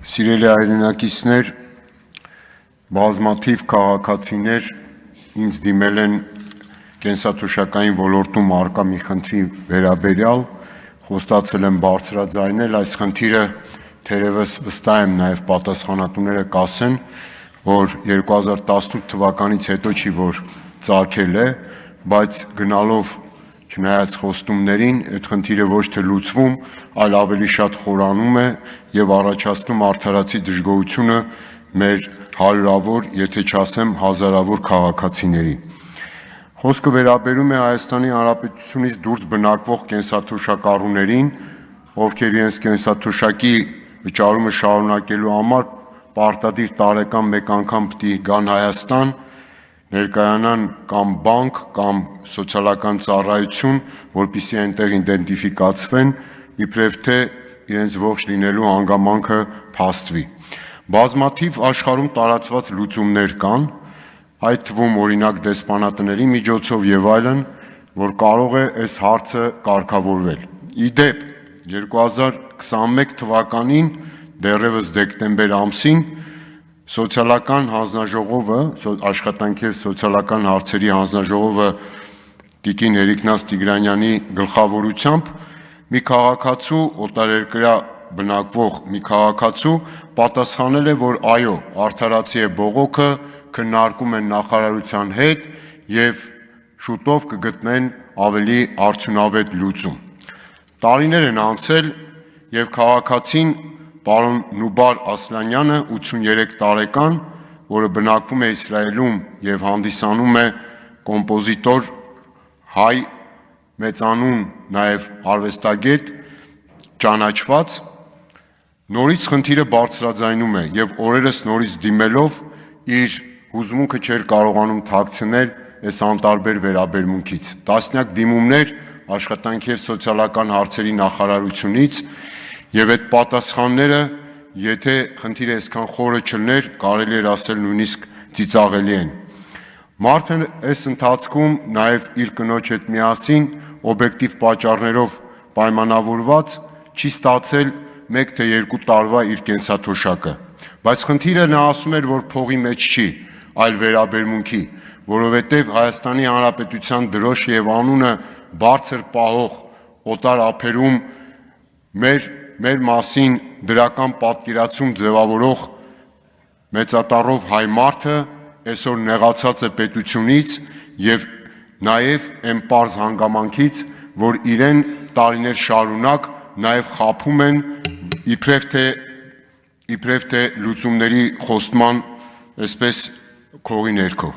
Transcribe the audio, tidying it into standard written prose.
Սիրելի հայրենակիցներ, բազմաթիվ քաղաքացիներ ինձ դիմել են կենսաթոշակային ոլորտում առկա մի խնդրի վերաբերյալ, խոստացել եմ բարձրաձայնել այս խնդիրը, թերևս վստահ եմ նաև պատասխանատուները կասեն, որ 2018 թվականից հետո չի որ ծագել է, բայց գնալով չնայած խոստումներին, այդ խնդիրը ոչ թե լուծվում, այլ ավելի շատ խորանում է եւ առաջացնում արդարացի դժգոհությունը մեր հարյուրավոր, եթե չասեմ հազարավոր քաղաքացիների։ Խոսքը վերաբերում է Հայաստանի Հանրապետությունից դուրս բնակվող կենսաթոշակառուներին, ովքեր իրենց կենսաթոշակի վճարումը շարունակելու համար պարտադիր տարեկան մեկ անգամ պիտի գան Հայաստան, ներկայանան կամ բանկ կամ սոցիալական ծառայություն, որպեսզի այնտեղ իդենտիֆիկացվեն, իբրև թե իրենց ողջ լինելու հանգամանքը փաստվի։ Բազմաթիվ աշխարհում տարածված լուծումներ կան, այդ թվում օրինակ դեսպանատների միջոցով եւ այլն, որ կարող է այս հարցը կարգավորվել։ Իդեպ 2021 թվականին դեռևս դեկտեմբեր ամսին Սոցիալական հանձնաժողովը, աշխատանքի եւ սոցիալական հարցերի հանձնաժողովը Տիկին Երիկնաց Տիգրանյանի գլխավորությամբ մի քաղաքացու օտարերկրյա բնակվող մի քաղաքացու պատասխանել է, որ այո, արդարացի է բողոքը, քննարկում են նախարարության հետ եւ շուտով կգտնեն ավելի արդյունավետ լուծում։ Տարիներ են անցել եւ քաղաքացին Պարոն Նուբար Ասլանյանը 83 տարեկան, որը բնակվում է Իսրայելում եւ հանդիսանում է կոմպոզիտոր, հայ, մեծանուն նաեւ արվեստագետ, ճանաչված, նորից խնդիրը բարձրաձայնում է եւ օրերս նորից դիմելով իր հուզմունքը չէր կարողանում թաքցնել այս անտարբեր վերաբերմունքից։ Տասնյակ դիմումներ աշխատանքի եւ սոցիալական հարցերի նախարարությունից եւ այդ պատասխանները, եթե խնդիրը այսքան խորը չլներ, կարելի էր ասել նույնիսկ ծիծաղելի են։ Մարդը այս ընթացքում նաեւ իր կնոջ հետ միասին օբյեկտիվ պատճառներով պայմանավորված չի ստացել 1 թե 2 տարվա իր կենսաթոշակը, բայց խնդիրը նա ասում էր, որ փողի մեջ չի, այլ վերաբերմունքի, որովհետեւ Հայաստանի Հանրապետության դրոշը եւ անունը բարձր պահող օտար ափերում մեր մասին դրական պատկերացում ձևավորող մեծատառով հայ մարդը այսօր նեղացած է պետությունից եւ նաեւ այն պարզ հանգամանքից, որ իրեն տարիներ շարունակ նաեւ խաբում են իբրև թե լուծումների խոստման այսպես քողի ներքո։